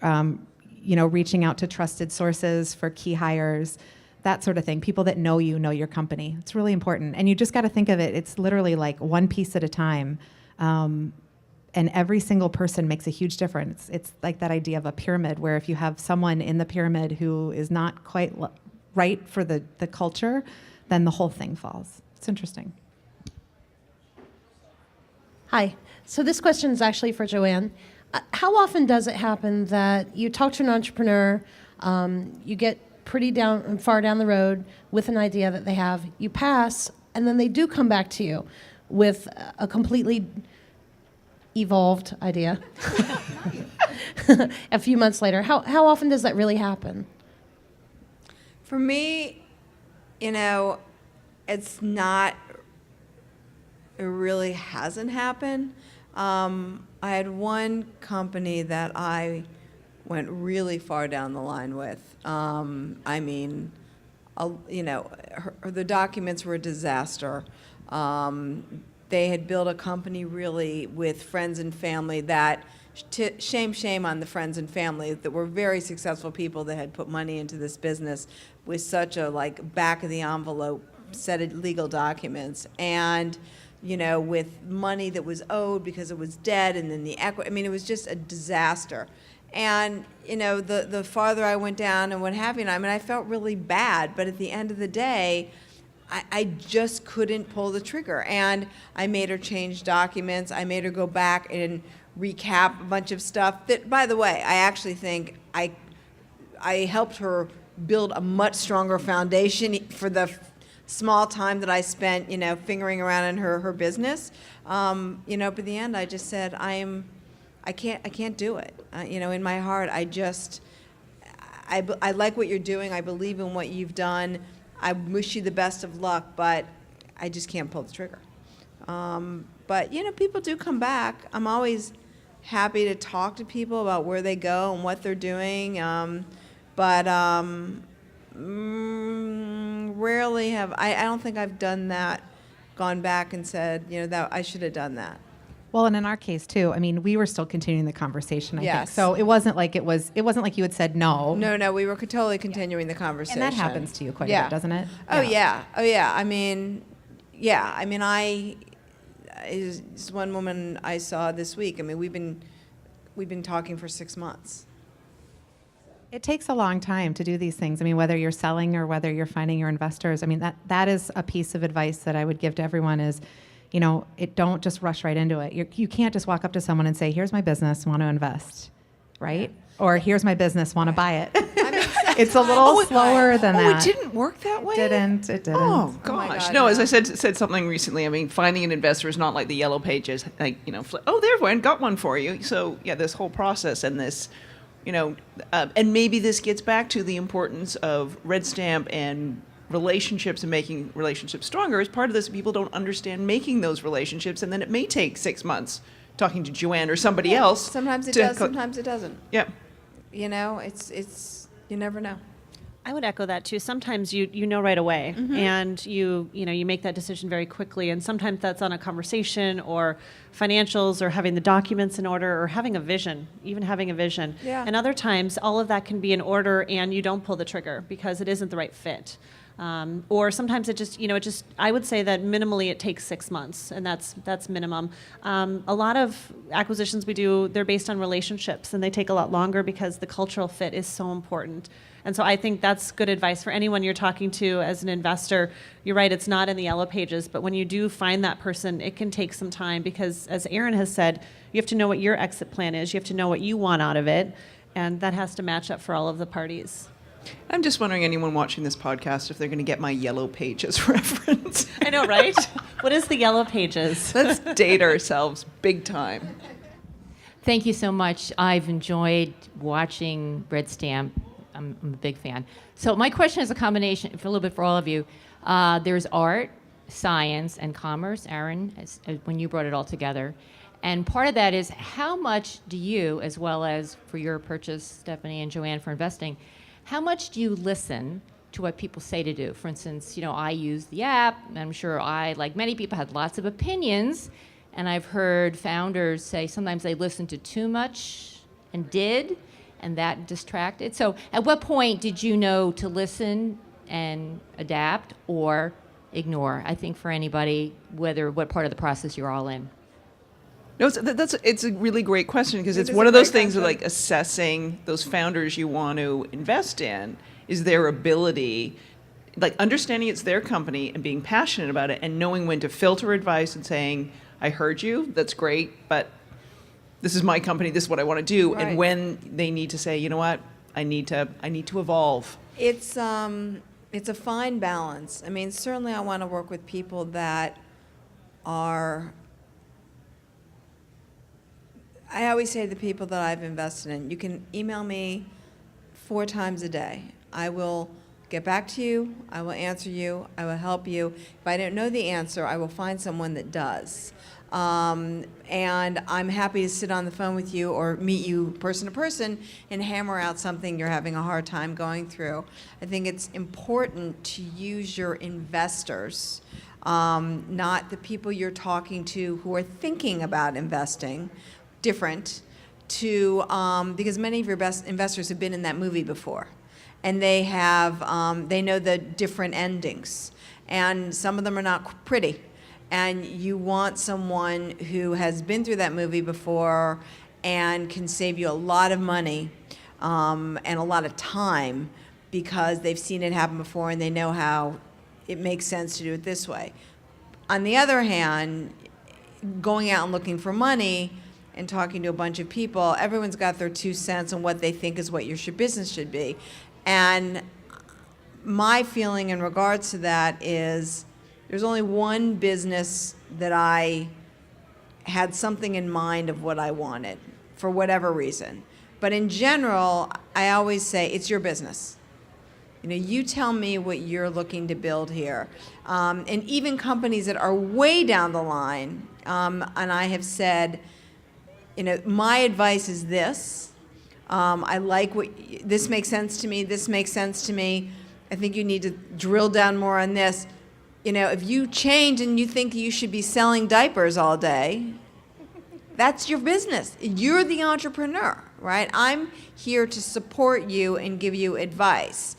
reaching out to trusted sources for key hires, that sort of thing. People that know your company. It's really important. And you just got to think of it. It's literally like one piece at a time. And every single person makes a huge difference. It's like that idea of a pyramid where if you have someone in the pyramid who is not quite right for the culture, then the whole thing falls. It's interesting. Hi. So this question is actually for Joanne. How often does it happen that you talk to an entrepreneur, you get pretty far down the road with an idea that they have, you pass, and then they do come back to you with a completely evolved idea a few months later? How often does that really happen? For me, it's not, it really hasn't happened. I had one company that I went really far down the line with. The documents were a disaster. They had built a company really with friends and family that, shame on the friends and family that were very successful people that had put money into this business with such a back of the envelope set of legal documents. And with money that was owed because it was dead, and then the equity. I mean, it was just a disaster. And the farther I went down and what have you, I felt really bad. But at the end of the day, I just couldn't pull the trigger. And I made her change documents. I made her go back and recap a bunch of stuff that, by the way, I actually think I helped her build a much stronger foundation for the small time that I spent, fingering around in her business. But at the end, I just said, I can't do it. In my heart, I like what you're doing. I believe in what you've done. I wish you the best of luck, but I just can't pull the trigger. But people do come back. I'm always happy to talk to people about where they go and what they're doing. Rarely have I don't think I've done that, gone back and said, that I should have done that. Well, and in our case too, we were still continuing the conversation, I think. Yes. So it wasn't like you had said no. No, we were totally continuing the conversation. And that happens to you quite a bit, doesn't it? Oh yeah. It's one woman I saw this week. We've been talking for 6 months. It takes a long time to do these things. Whether you're selling or whether you're finding your investors. That is a piece of advice that I would give to everyone is, don't just rush right into it. You can't just walk up to someone and say, here's my business, want to invest, right? Or here's my business, want to buy it. It's a little slower than that. Oh, it didn't work that way? It didn't. Oh, Oh my gosh. God, no, no. as I said something recently, finding an investor is not like the yellow pages, there's one, got one for you. So, yeah, this whole process and this, and maybe this gets back to the importance of Red Stamp and relationships and making relationships stronger. As part of this, people don't understand making those relationships, and then it may take 6 months talking to Joanne or somebody else. Sometimes it does, sometimes it doesn't. Yeah. It's you never know. I would echo that too. Sometimes you know right away, and you make that decision very quickly. And sometimes that's on a conversation or financials or having the documents in order or having a vision, even having a vision. Yeah. And other times, all of that can be in order, and you don't pull the trigger because it isn't the right fit. Or sometimes it just, I would say that minimally it takes 6 months, and that's minimum. A lot of acquisitions we do, they're based on relationships, and they take a lot longer because the cultural fit is so important. And so I think that's good advice for anyone you're talking to as an investor. You're right, it's not in the yellow pages, but when you do find that person, it can take some time because, as Erin has said, you have to know what your exit plan is. You have to know what you want out of it, and that has to match up for all of the parties. I'm just wondering, anyone watching this podcast, if they're going to get my yellow pages reference. I know, right? What is the Yellow Pages? Let's date ourselves big time. Thank you so much. I've enjoyed watching Red Stamp. I'm a big fan. So my question is a combination for a little bit for all of you. There's art, science, and commerce, Aaron, when you brought it all together. And part of that is how much do you, as well as for your purchase, Stephanie and Joanne for investing, how much do you listen to what people say to do? For instance, I use the app, and I'm sure I, like many people, had lots of opinions, and I've heard founders say sometimes they listened to too much and that distracted. So at what point did you know to listen and adapt or ignore? I think for anybody, what part of the process you're all in. No, it's a really great question because it's is one a of those great things of question. like assessing those founders you want to invest in is their ability, like understanding it's their company and being passionate about it and knowing when to filter advice and saying, I heard you, that's great, but this is my company, this is what I want to do, Right. and when they need to say, you know what, I need to evolve. It's a fine balance. I mean, certainly I want to work with people that are. I always say to the people that I've invested in, you can email me 4 times a day. I will get back to you. I will answer you. I will help you. If I don't know the answer, I will find someone that does. And I'm happy to sit on the phone with you or meet you person to person and hammer out something you're having a hard time going through. I think it's important to use your investors, not the people you're talking to who are thinking about investing, different, to because many of your best investors have been in that movie before, and they know the different endings, and some of them are not pretty. And you want someone who has been through that movie before and can save you a lot of money and a lot of time because they've seen it happen before and they know how it makes sense to do it this way. On the other hand, going out and looking for money and talking to a bunch of people, everyone's got their 2 cents on what they think is what your business should be. And my feeling in regards to that is there's only one business that I had something in mind of what I wanted for whatever reason. But in general, I always say it's your business. You tell me what you're looking to build here. And even companies that are way down the line, and I have said, my advice is this. I like this makes sense to me. This makes sense to me. I think you need to drill down more on this. If you change and you think you should be selling diapers all day, that's your business. You're the entrepreneur, right? I'm here to support you and give you advice.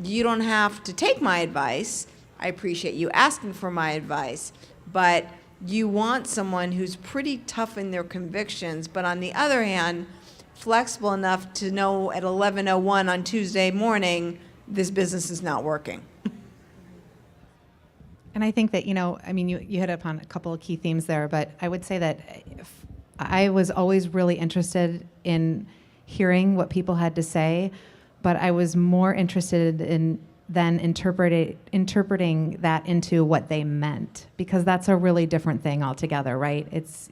You don't have to take my advice. I appreciate you asking for my advice, but you want someone who's pretty tough in their convictions, but on the other hand, flexible enough to know at 11:01 on Tuesday morning, this business is not working. And I think that, you hit upon a couple of key themes there, but I would say that I was always really interested in hearing what people had to say, but I was more interested in then interpreting that into what they meant, because that's a really different thing altogether, right? It's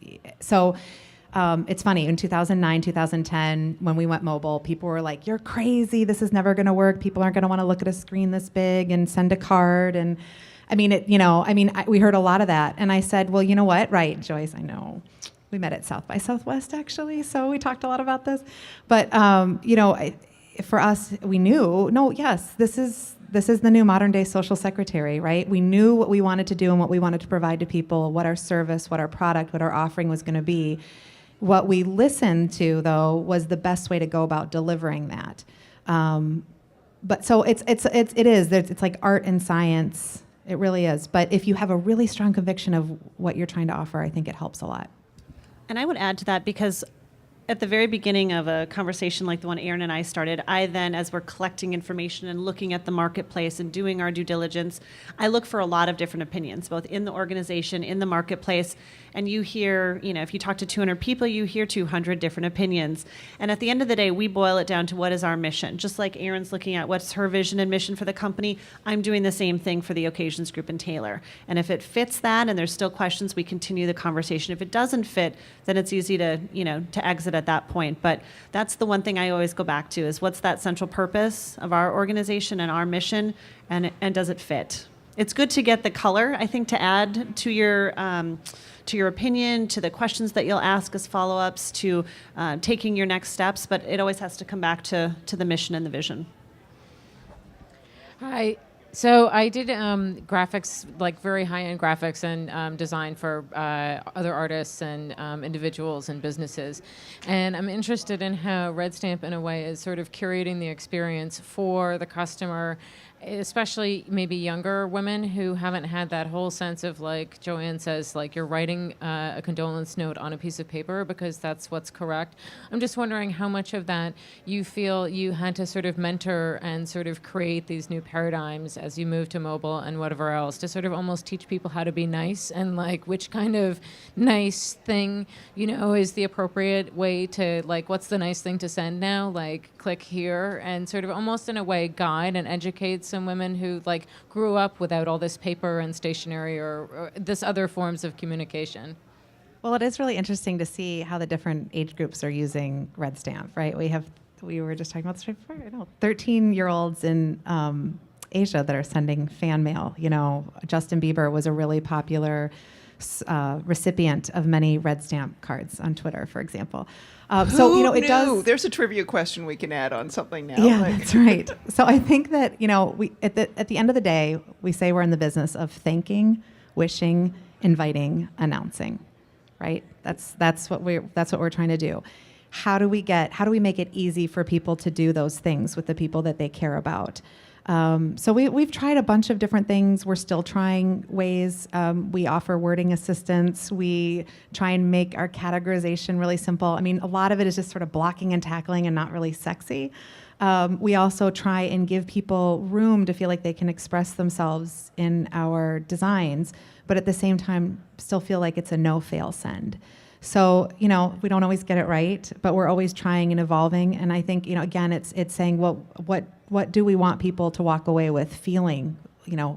funny, in 2009, 2010, when we went mobile, people were like, you're crazy, this is never gonna work, people aren't gonna wanna look at a screen this big and send a card, and we heard a lot of that, and I said, well, you know what, right, Joyce, I know, we met at South by Southwest, actually, so we talked a lot about this, but, for us, we knew, this is the new modern day social secretary, right? We knew what we wanted to do and what we wanted to provide to people, what our service, what our product, what our offering was gonna be. What we listened to, though, was the best way to go about delivering that. But so it's like art and science. It really is. But if you have a really strong conviction of what you're trying to offer, I think it helps a lot. And I would add to that because at the very beginning of a conversation like the one Aaron and I started, I then, as we're collecting information and looking at the marketplace and doing our due diligence, I look for a lot of different opinions, both in the organization, in the marketplace. And you hear, if you talk to 200 people, you hear 200 different opinions. And at the end of the day, we boil it down to what is our mission. Just like Erin's looking at what's her vision and mission for the company, I'm doing the same thing for the Occasions Group and Taylor. And if it fits that and there's still questions, we continue the conversation. If it doesn't fit, then it's easy to, to exit at that point. But that's the one thing I always go back to is what's that central purpose of our organization and our mission, and does it fit? It's good to get the color, I think, to add to your opinion, to the questions that you'll ask as follow-ups, to taking your next steps, but it always has to come back to the mission and the vision. Hi. So I did graphics, like very high-end graphics and design for other artists and individuals and businesses. And I'm interested in how Red Stamp, in a way, is sort of curating the experience for the customer, especially maybe younger women who haven't had that whole sense of, like Joanne says, like you're writing a condolence note on a piece of paper because that's what's correct. I'm just wondering how much of that you feel you had to sort of mentor and sort of create these new paradigms as you move to mobile and whatever else to sort of almost teach people how to be nice and like which kind of nice thing, is the appropriate way to, like, what's the nice thing to send now? Like click here, and sort of almost in a way guide and educate some women who like grew up without all this paper and stationery or this other forms of communication. Well, it is really interesting to see how the different age groups are using Red Stamp, right? We were just talking about this before, 13-year-olds in Asia that are sending fan mail. Justin Bieber was a really popular recipient of many Red Stamp cards on Twitter, for example. Who it knew? does. There's a trivia question we can add on something now. Yeah, that's right. So I think that we at the end of the day, we say we're in the business of thanking, wishing, inviting, announcing, right? That's what we're trying to do. How do we make it easy for people to do those things with the people that they care about? So we've tried a bunch of different things. We're still trying ways. We offer wording assistance. We try and make our categorization really simple. I mean, a lot of it is just sort of blocking and tackling and not really sexy. We also try and give people room to feel like they can express themselves in our designs, but at the same time still feel like it's a no-fail send. So, we don't always get it right, but we're always trying and evolving. And I think, again, it's saying, well, what do we want people to walk away with feeling,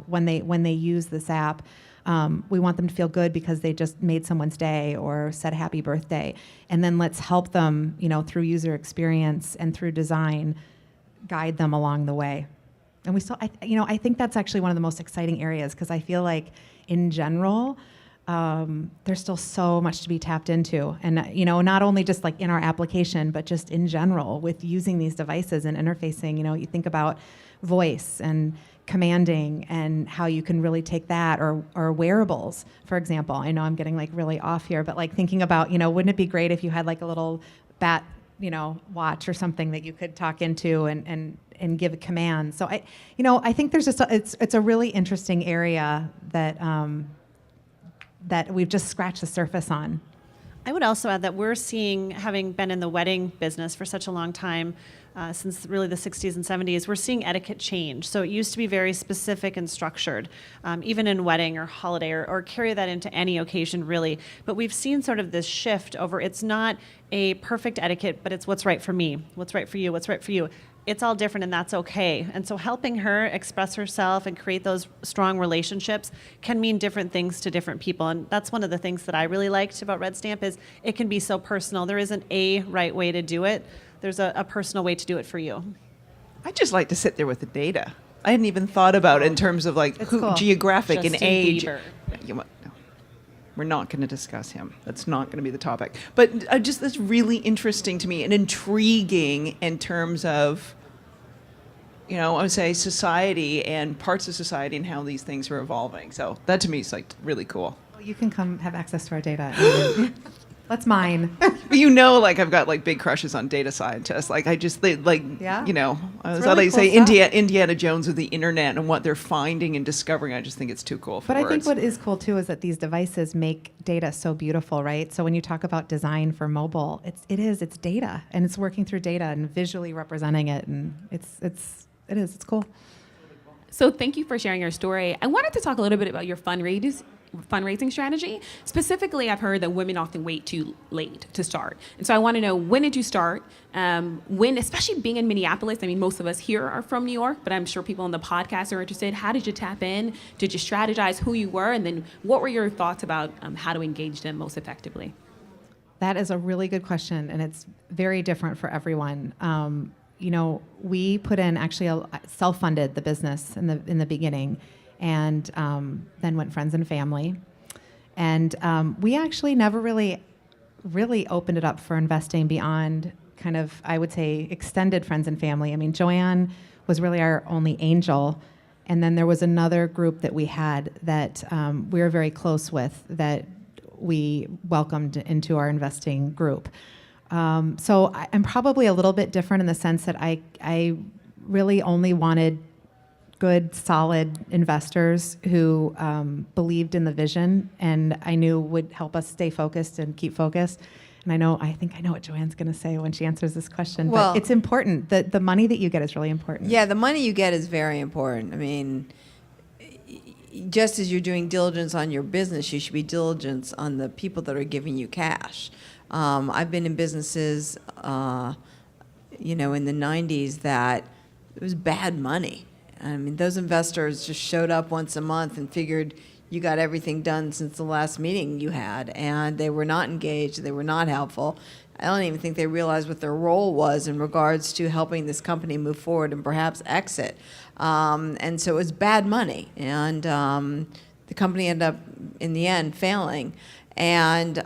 when they use this app? We want them to feel good because they just made someone's day or said happy birthday. And then let's help them, through user experience and through design, guide them along the way. And I think that's actually one of the most exciting areas because I feel like in general, there's still so much to be tapped into. And, not only just like in our application, but just in general with using these devices and interfacing. You think about voice and commanding and how you can really take that or wearables, for example. I know I'm getting like really off here, but like thinking about, wouldn't it be great if you had like a little bat, watch or something that you could talk into and give a command. So I think there's just, it's a really interesting area that we've just scratched the surface on. I would also add that we're seeing, having been in the wedding business for such a long time, since really the 60s and 70s, we're seeing etiquette change. So it used to be very specific and structured, even in wedding or holiday, or carry that into any occasion, really. But we've seen sort of this shift over, it's not a perfect etiquette, but it's what's right for me, what's right for you, what's right for you. It's all different, and that's okay. And so helping her express herself and create those strong relationships can mean different things to different people. And that's one of the things that I really liked about Red Stamp is it can be so personal. There isn't a right way to do it. There's a personal way to do it for you. I just like to sit there with the data. I hadn't even thought about it in terms of like cool. geographic and Justin age. Bieber. No. We're not going to discuss him. That's not going to be the topic. But that's really interesting to me and intriguing in terms of, I would say society and parts of society and how these things are evolving. So that to me is like really cool. Well, you can come have access to our data. That's mine. You know, like I've got like big crushes on data scientists. Like I just like Yeah. you know, as really they cool say, stuff. Indiana Jones of the internet and what they're finding and discovering. I just think it's too cool for But I words. think what is cool too is that these devices make data so beautiful, right? So when you talk about design for mobile, it's data, and it's working through data and visually representing it, and it's cool. So thank you for sharing your story. I wanted to talk a little bit about your fundraising strategy. Specifically, I've heard that women often wait too late to start. And so I want to know, when did you start? When, especially being in Minneapolis, I mean, most of us here are from New York, but I'm sure people on the podcast are interested. How did you tap in? Did you strategize who you were? And then what were your thoughts about how to engage them most effectively? That is a really good question, and it's very different for everyone. We put in actually self-funded the business in the beginning, and then went friends and family, and we actually never really opened it up for investing beyond kind of, I would say, extended friends and family. I mean, Joanne was really our only angel, and then there was another group that we had that we were very close with that we welcomed into our investing group. So I'm probably a little bit different in the sense that I really only wanted good, solid investors who believed in the vision and I knew would help us stay focused and keep focused. And I think I know what Joanne's going to say when she answers this question. Well, but it's important. The money that you get is really important. Yeah, the money you get is very important. I mean, just as you're doing diligence on your business, you should be diligent on the people that are giving you cash. I've been in businesses, in the 90s that it was bad money. I mean, those investors just showed up once a month and figured you got everything done since the last meeting you had, and they were not engaged, they were not helpful. I don't even think they realized what their role was in regards to helping this company move forward and perhaps exit. And so it was bad money, and the company ended up, in the end, failing. And,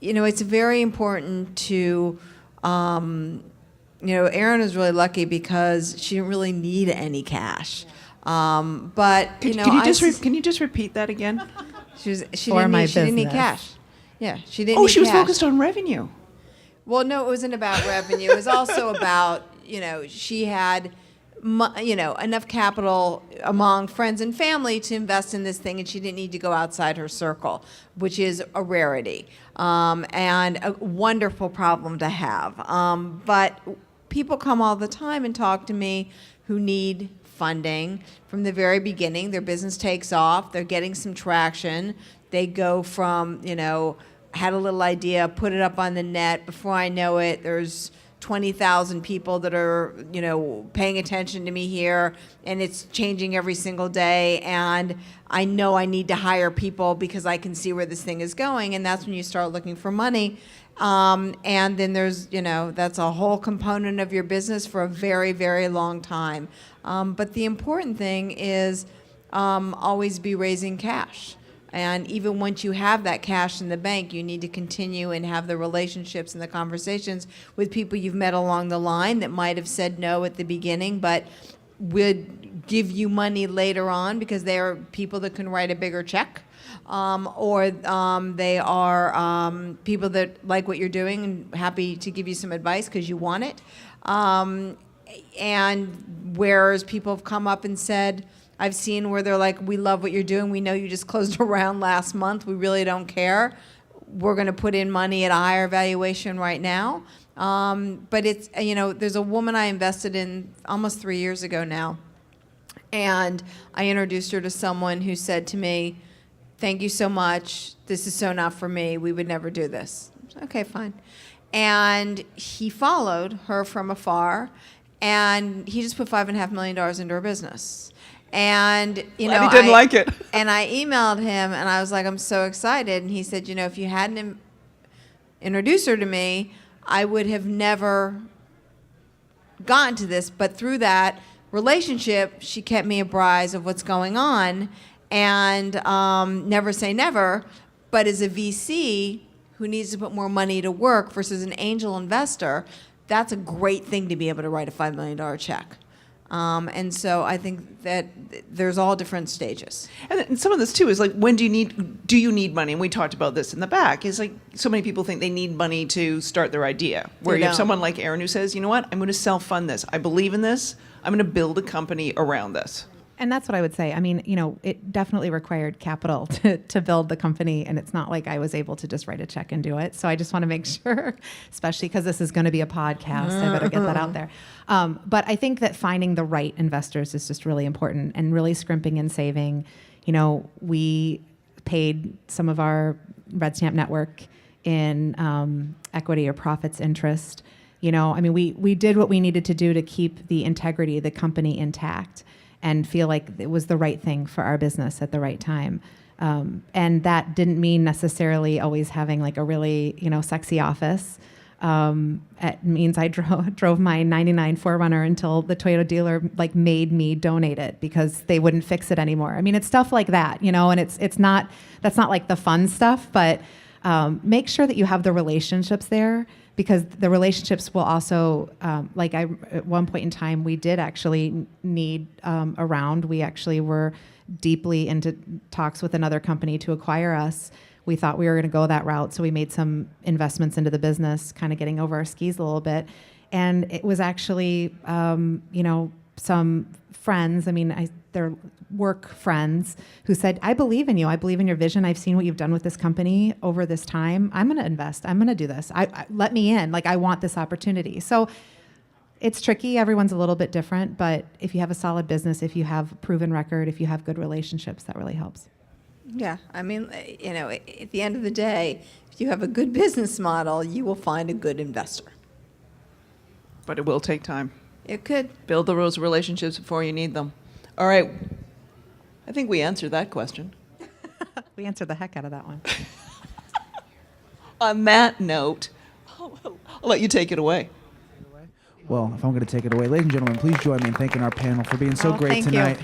it's very important to, Erin was really lucky because she didn't really need any cash. But, Can you just repeat that again? She For didn't my need business. cash. Yeah, she didn't Oh, need she was cash. focused on revenue. Well, no, it wasn't about revenue. It was also about, she had, enough capital among friends and family to invest in this thing, and she didn't need to go outside her circle, which is a rarity and a wonderful problem to have. But people come all the time and talk to me who need funding from the very beginning. Their business takes off. They're getting some traction. They go from, had a little idea, put it up on the net. Before I know it, there's 20,000 people that are, paying attention to me here, and it's changing every single day. And I know I need to hire people because I can see where this thing is going. And that's when you start looking for money. And then there's, that's a whole component of your business for a very, very long time. But the important thing is always be raising cash. And even once you have that cash in the bank, you need to continue and have the relationships and the conversations with people you've met along the line that might have said no at the beginning, but would give you money later on because they are people that can write a bigger check. Or they are people that like what you're doing and happy to give you some advice because you want it. And whereas people have come up and said, I've seen where they're like, we love what you're doing. We know you just closed a round last month. We really don't care. We're going to put in money at a higher valuation right now. But it's, there's a woman I invested in almost 3 years ago now. And I introduced her to someone who said to me, thank you so much. This is so not for me. We would never do this. Okay, fine. And he followed her from afar, and he just put $5.5 million into her business. And, Glad he didn't like it. And I emailed him, and I was like, I'm so excited. And he said, if you hadn't introduced her to me, I would have never gotten to this. But through that relationship, she kept me apprised of what's going on. And never say never, but as a VC who needs to put more money to work versus an angel investor, that's a great thing to be able to write a $5 million check. And so I think that there's all different stages. And some of this too is like, when do you need money? And we talked about this in the back. Is like, so many people think they need money to start their idea. Where They you have don't. someone like Erin who says, you know what, I'm going to self-fund this. I believe in this. I'm going to build a company around this. And that's what I would say. I mean, it definitely required capital to build the company, and it's not like I was able to just write a check and do it. So I just want to make sure, especially because this is going to be a podcast, I better get that out there. But I think that finding the right investors is just really important, and really scrimping and saving. We paid some of our Red Stamp network in equity or profits interest. We did what we needed to do to keep the integrity of the company intact, and feel like it was the right thing for our business at the right time. And that didn't mean necessarily always having like a really, sexy office. It means I drove my 99 4Runner until the Toyota dealer like made me donate it because they wouldn't fix it anymore. I mean, it's stuff like that, and that's not like the fun stuff, but make sure that you have the relationships there, because the relationships will also, at one point in time, we did actually need a round. We actually were deeply into talks with another company to acquire us. We thought we were going to go that route, so we made some investments into the business, kind of getting over our skis a little bit. And it was actually, some friends, they're work friends, who said, I believe in you. I believe in your vision. I've seen what you've done with this company over this time. I'm going to invest. I'm going to do this. Let me in. Like, I want this opportunity. So it's tricky. Everyone's a little bit different. But if you have a solid business, if you have a proven record, if you have good relationships, that really helps. Yeah, at the end of the day, if you have a good business model, you will find a good investor. But it will take time. It could. Build those relationships before you need them. All right. I think we answered that question. We answered the heck out of that one. On that note, I'll let you take it away. Well, if I'm going to take it away, ladies and gentlemen, please join me in thanking our panel for being so great thank you. tonight.